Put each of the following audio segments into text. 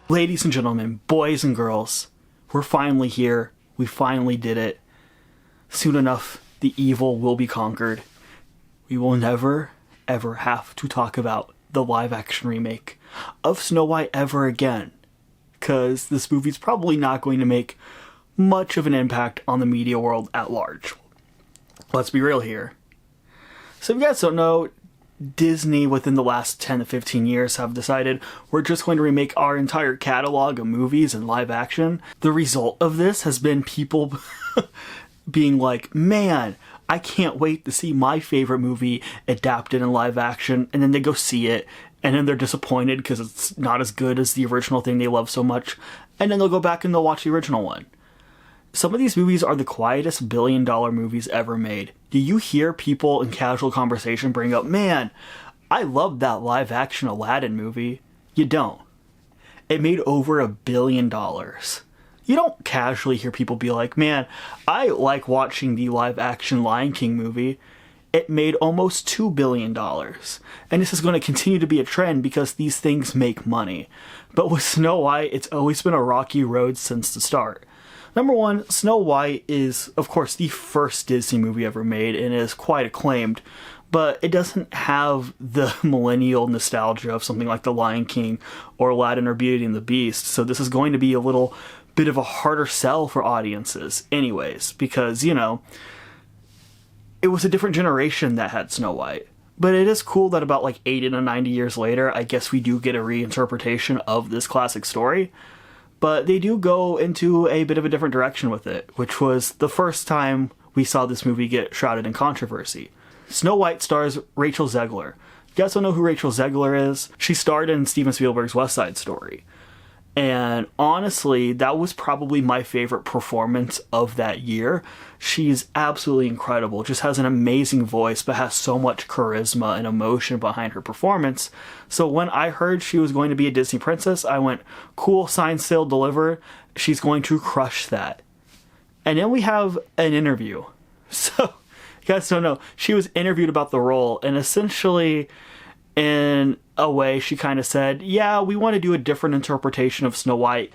Ladies and gentlemen, boys and girls, we're finally here. We finally did it. Soon enough, the evil will be conquered. We will never, ever have to talk about the live-action remake of Snow White ever again, because this movie's probably not going to make much of an impact on the media world at large. Let's be real here. So if you guys don't know, Disney within the last 10 to 15 years have decided we're just going to remake our entire catalog of movies in live action. The result of this has been people being like, man, I can't wait to see my favorite movie adapted in live action, and then they go see it, and then they're disappointed because it's not as good as the original thing they love so much, and then they'll go back and they'll watch the original one. Some of these movies are the quietest billion-dollar movies ever made. Do you hear people in casual conversation bring up, man, I loved that live-action Aladdin movie? You don't. It made over $1 billion. You don't casually hear people be like, man, I like watching the live-action Lion King movie. It made almost $2 billion. And this is going to continue to be a trend because these things make money. But with Snow White, it's always been a rocky road since the start. Number one, Snow White is, of course, the first Disney movie ever made and is quite acclaimed, but it doesn't have the millennial nostalgia of something like The Lion King or Aladdin or Beauty and the Beast, so this is going to be a little bit of a harder sell for audiences anyways, because, you know, it was a different generation that had Snow White. But it is cool that about like 80 to 90 years later, I guess we do get a reinterpretation of this classic story. But they do go into a bit of a different direction with it, which was the first time we saw this movie get shrouded in controversy. Snow White stars Rachel Zegler. You guys don't know who Rachel Zegler is? She starred in Steven Spielberg's West Side Story. And honestly, that was probably my favorite performance of that year. She's absolutely incredible, just has an amazing voice, but has so much charisma and emotion behind her performance. So when I heard she was going to be a Disney princess, I went, cool, signed, sealed, delivered. She's going to crush that. And then we have an interview. So, you guys don't know, she was interviewed about the role, and essentially, in a way, she kind of said, yeah, we want to do a different interpretation of Snow White.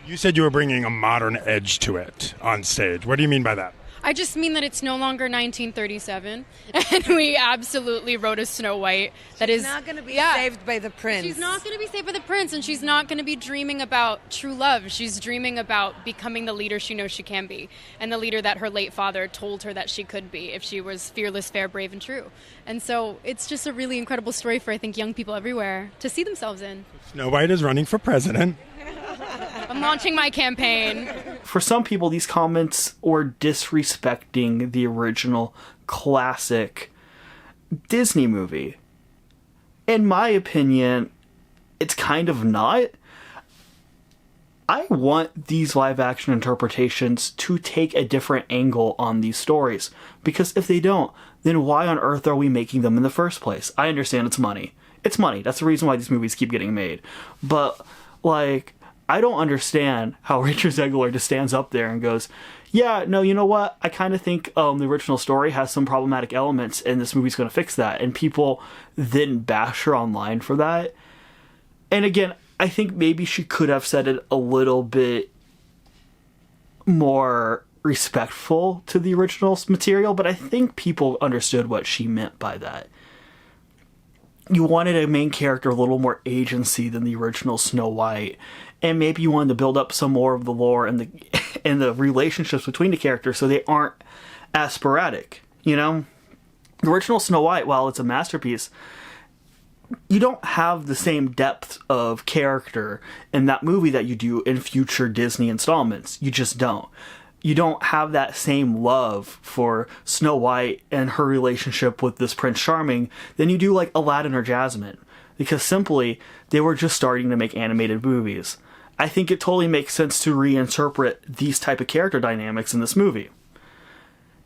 You said you were bringing a modern edge to it on stage. What do you mean by that? I just mean that it's no longer 1937, and we absolutely wrote a Snow White that is not going to be saved by the prince. She's not going to be saved by the prince, and she's not going to be dreaming about true love. She's dreaming about becoming the leader she knows she can be, and the leader that her late father told her that she could be if she was fearless, fair, brave, and true. And so it's just a really incredible story for, I think, young people everywhere to see themselves in. Snow White is running for president. I'm launching my campaign. For some people, these comments were disrespecting the original classic Disney movie. In my opinion, it's kind of not. I want these live-action interpretations to take a different angle on these stories, because if they don't, then why on earth are we making them in the first place? I understand it's money. It's money. That's the reason why these movies keep getting made. But, like, I don't understand how Rachel Zegler just stands up there and goes, yeah, no, you know what? I kind of think the original story has some problematic elements and this movie's going to fix that. And people then bash her online for that. And again, I think maybe she could have said it a little bit more respectful to the original material, but I think people understood what she meant by that. You wanted a main character a little more agency than the original Snow White, and maybe you wanted to build up some more of the lore and the relationships between the characters so they aren't as sporadic, you know? The original Snow White, while it's a masterpiece, you don't have the same depth of character in that movie that you do in future Disney installments. You just don't. You don't have that same love for Snow White and her relationship with this Prince Charming than you do like Aladdin or Jasmine. Because simply, they were just starting to make animated movies. I think it totally makes sense to reinterpret these type of character dynamics in this movie.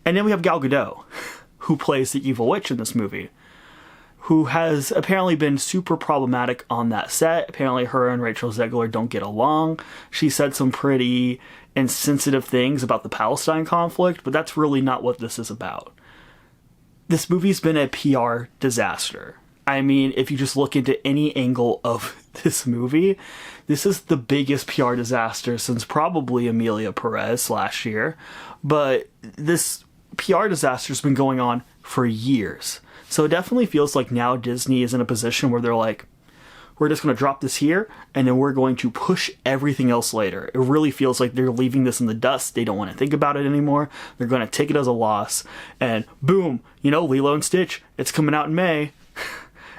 And then we have Gal Gadot, who plays the evil witch in this movie, who has apparently been super problematic on that set. Apparently her and Rachel Zegler don't get along. She said some pretty insensitive things about the Palestine conflict, but that's really not what this is about. This movie's been a PR disaster. I mean, if you just look into any angle of this movie. This is the biggest PR disaster since probably Emilia Perez last year. But this PR disaster has been going on for years. So it definitely feels like now Disney is in a position where they're like, we're just going to drop this here, and then we're going to push everything else later. It really feels like they're leaving this in the dust. They don't want to think about it anymore. They're going to take it as a loss. And boom, Lilo and Stitch, it's coming out in May.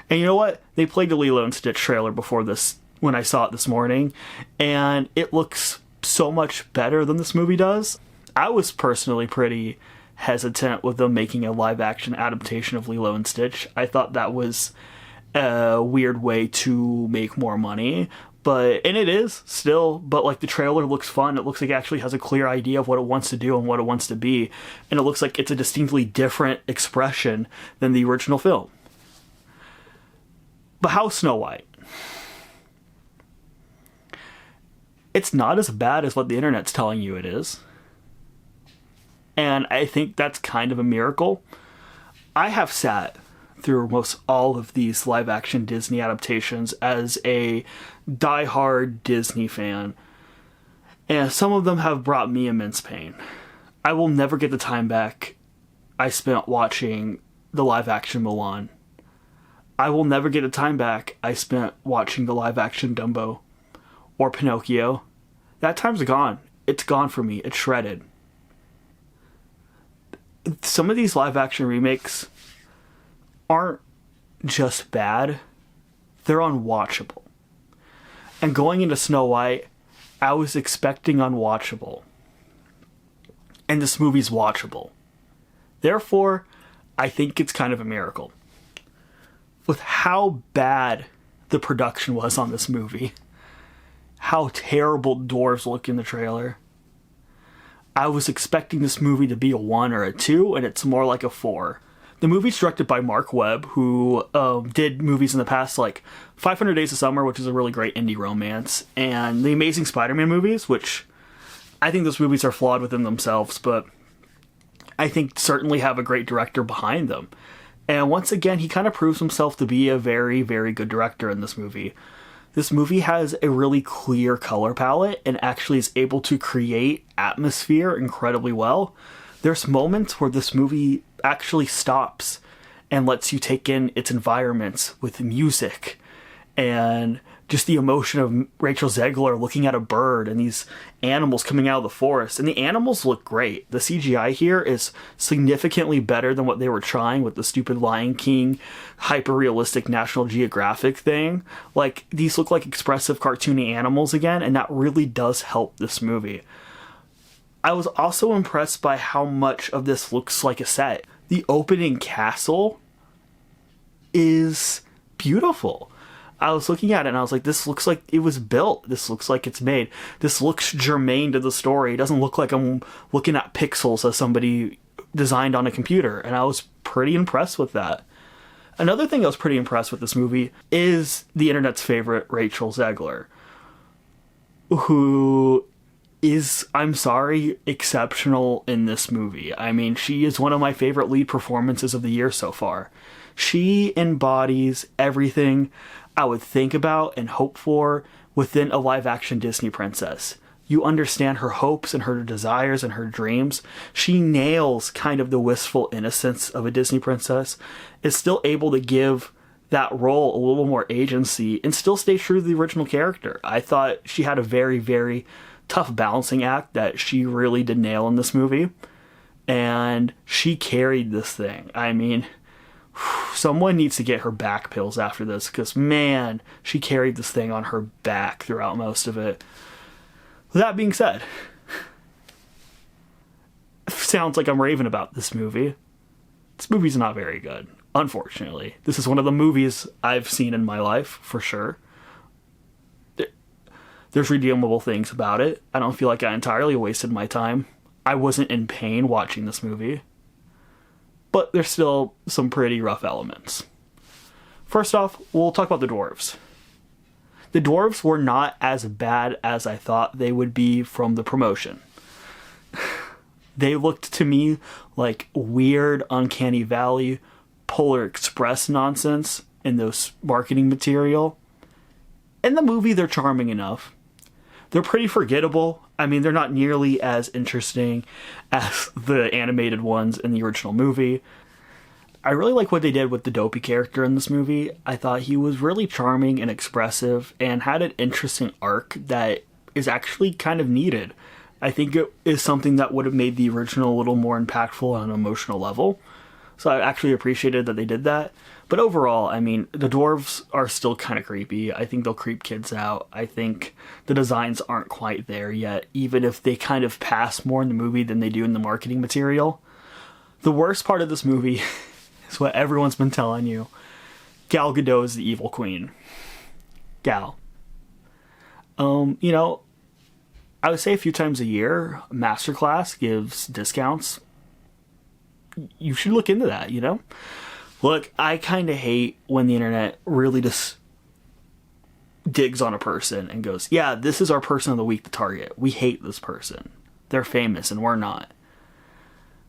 And you know what? They played the Lilo and Stitch trailer before this, when I saw it this morning, and it looks so much better than this movie does. I was personally pretty hesitant with them making a live-action adaptation of Lilo and Stitch. I thought that was a weird way to make more money, and it is still, but like the trailer looks fun. It looks like it actually has a clear idea of what it wants to do and what it wants to be, and it looks like it's a distinctly different expression than the original film. But how's Snow White? It's not as bad as what the internet's telling you it is. And I think that's kind of a miracle. I have sat through most all of these live-action Disney adaptations as a die-hard Disney fan, and some of them have brought me immense pain. I will never get the time back I spent watching the live-action Mulan. I will never get the time back I spent watching the live-action Dumbo or Pinocchio. That time's gone. It's gone for me. It's shredded. Some of these live-action remakes aren't just bad, they're unwatchable. And going into Snow White, I was expecting unwatchable. And this movie's watchable. Therefore, I think it's kind of a miracle. With how bad the production was on this movie, how terrible dwarves look in the trailer, I was expecting this movie to be a 1 or a 2, and it's more like a 4. The movie's directed by Mark Webb, who did movies in the past like 500 Days of Summer, which is a really great indie romance, and the Amazing Spider-Man movies, which I think those movies are flawed within themselves, but I think certainly have a great director behind them. And once again, he kind of proves himself to be a very, very good director in this movie. This movie has a really clear color palette and actually is able to create atmosphere incredibly well. There's moments where this movie actually stops and lets you take in its environments with music and just the emotion of Rachel Zegler looking at a bird and these animals coming out of the forest. And the animals look great. The CGI here is significantly better than what they were trying with the stupid Lion King hyper-realistic National Geographic thing. Like, these look like expressive cartoony animals again, and that really does help this movie. I was also impressed by how much of this looks like a set. The opening castle is beautiful. I was looking at it and I was like, this looks like it was built. This looks like it's made. This looks germane to the story. It doesn't look like I'm looking at pixels as somebody designed on a computer. And I was pretty impressed with that. Another thing I was pretty impressed with this movie is the internet's favorite Rachel Zegler, who is, I'm sorry, exceptional in this movie. I mean, she is one of my favorite lead performances of the year so far. She embodies everything I would think about and hope for within a live-action Disney princess. You understand her hopes and her desires and her dreams. She nails kind of the wistful innocence of a Disney princess, is still able to give that role a little more agency and still stay true to the original character. I thought she had a very, very tough balancing act that she really did nail in this movie, and she carried this thing. I mean, someone needs to get her back pills after this, because man, she carried this thing on her back throughout most of it. That being said, sounds like I'm raving about this movie. This movie's not very good, unfortunately. This is one of the movies I've seen in my life, for sure. There's redeemable things about it. I don't feel like I entirely wasted my time. I wasn't in pain watching this movie. But there's still some pretty rough elements. First off, we'll talk about the dwarves. The dwarves were not as bad as I thought they would be from the promotion. They looked to me like weird, Uncanny Valley, Polar Express nonsense in those marketing material. in the movie, they're charming enough. They're pretty forgettable. I mean, they're not nearly as interesting as the animated ones in the original movie. I really like what they did with the Dopey character in this movie. I thought he was really charming and expressive and had an interesting arc that is actually kind of needed. I think it is something that would have made the original a little more impactful on an emotional level. So I actually appreciated that they did that. But overall, I mean, the dwarves are still kind of creepy. I think they'll creep kids out. I think the designs aren't quite there yet, even if they kind of pass more in the movie than they do in the marketing material. The worst part of this movie is what everyone's been telling you. Gal Gadot is the evil queen. Gal. You know, I would say a few times a year, Masterclass gives discounts. You should look into that, you know? Look, I kind of hate when the internet really just digs on a person and goes, yeah, this is our person of the week to target. We hate this person. They're famous and we're not.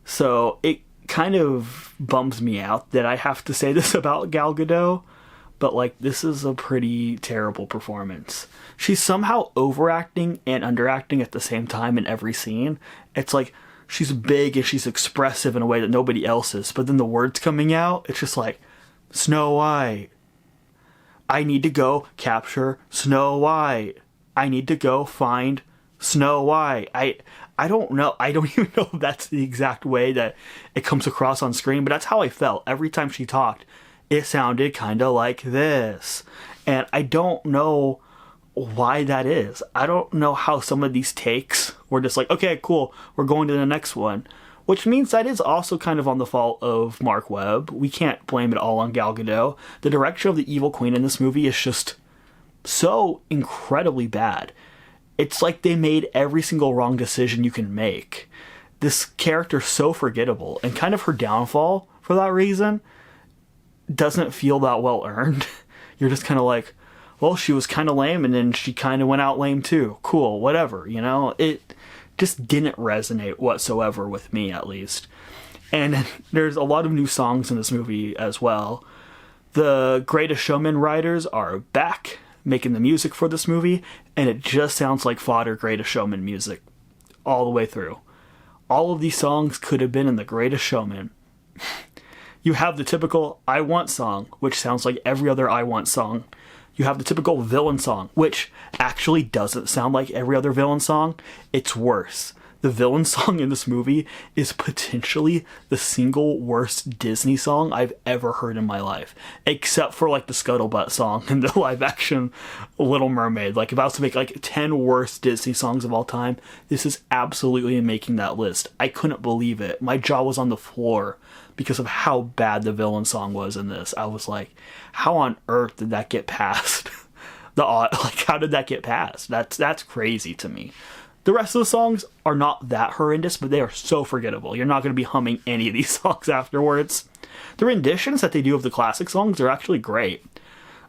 So it kind of bums me out that I have to say this about Gal Gadot, but like, this is a pretty terrible performance. She's somehow overacting and underacting at the same time in every scene. It's like, she's big and she's expressive in a way that nobody else is, but then the words coming out, it's just like, Snow White. I need to go capture Snow White. I need to go find Snow White. I don't know. I don't even know if that's the exact way that it comes across on screen, but that's how I felt. Every time she talked, it sounded kind of like this. And I don't know why that is. I don't know how some of these takes were just like, okay, cool, we're going to the next one. Which means that is also kind of on the fault of Mark Webb. We can't blame it all on Gal Gadot. The direction of the evil queen in this movie is just so incredibly bad. It's like they made every single wrong decision you can make. This character's so forgettable, and kind of her downfall for that reason doesn't feel that well earned. You're just kind of like, well, she was kind of lame, and then she kind of went out lame too. Cool, whatever, you know? It just didn't resonate whatsoever with me, at least. And there's a lot of new songs in this movie as well. The Greatest Showman writers are back making the music for this movie, and it just sounds like fodder Greatest Showman music all the way through. All of these songs could have been in The Greatest Showman. You have the typical I Want song, which sounds like every other I Want song. You have the typical villain song, which actually doesn't sound like every other villain song. It's worse. The villain song in this movie is potentially the single worst Disney song I've ever heard in my life. Except for like the Scuttlebutt song in the live action Little Mermaid. Like if I was to make like 10 worst Disney songs of all time, this is absolutely making that list. I couldn't believe it. My jaw was on the floor because of how bad the villain song was in this. I was like, how on earth did that get past how did that get past? That's crazy to me. The rest of the songs are not that horrendous, but they are so forgettable. You're not going to be humming any of these songs afterwards. The renditions that they do of the classic songs are actually great.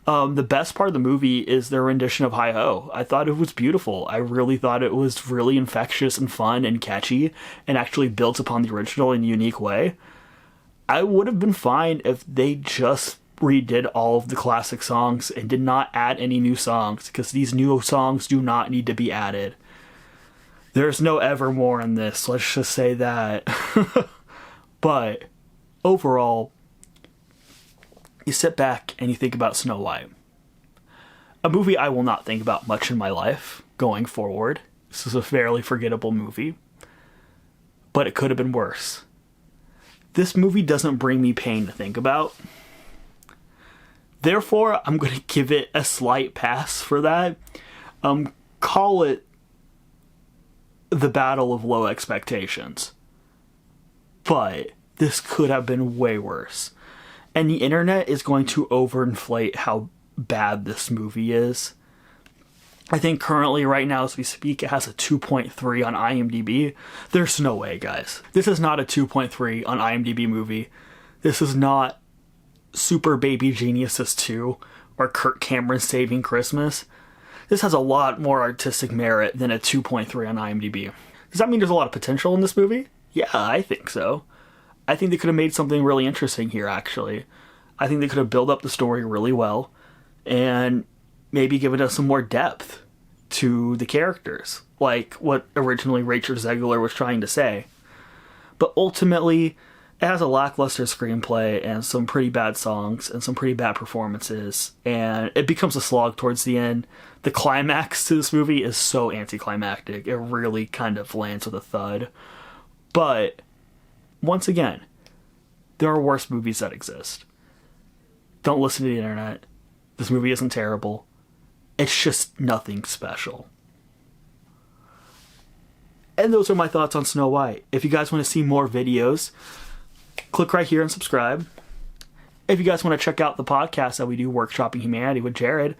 The best part of the movie is their rendition of Hi-Ho. I thought it was beautiful. I really thought it was really infectious and fun and catchy and actually built upon the original in a unique way. I would have been fine if they just redid all of the classic songs and did not add any new songs, because these new songs do not need to be added. There's no Evermore in this, let's just say that. But overall, you sit back and you think about Snow White. A movie I will not think about much in my life going forward. This is a fairly forgettable movie, but it could have been worse. This movie doesn't bring me pain to think about. Therefore, I'm going to give it a slight pass for that. Call it the battle of low expectations. But this could have been way worse. And the internet is going to overinflate how bad this movie is. I think currently, right now, as we speak, it has a 2.3 on IMDb. There's no way, guys. This is not a 2.3 on IMDb movie. This is not Super Baby Geniuses 2 or Kirk Cameron Saving Christmas. This has a lot more artistic merit than a 2.3 on IMDb. Does that mean there's a lot of potential in this movie? Yeah, I think so. I think they could have made something really interesting here, actually. I think they could have built up the story really well. And maybe giving us some more depth to the characters, like what originally Rachel Zegler was trying to say. But ultimately, it has a lackluster screenplay and some pretty bad songs and some pretty bad performances, and it becomes a slog towards the end. The climax to this movie is so anticlimactic. It really kind of lands with a thud. But, once again, there are worse movies that exist. Don't listen to the internet. This movie isn't terrible. It's just nothing special. And those are my thoughts on Snow White. If you guys want to see more videos, click right here and subscribe. If you guys want to check out the podcast that we do, Workshopping Humanity with Jared,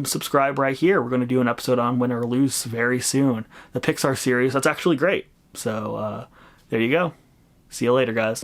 subscribe right here. We're going to do an episode on Win or Lose very soon. The Pixar series, that's actually great. So, there you go. See you later, guys.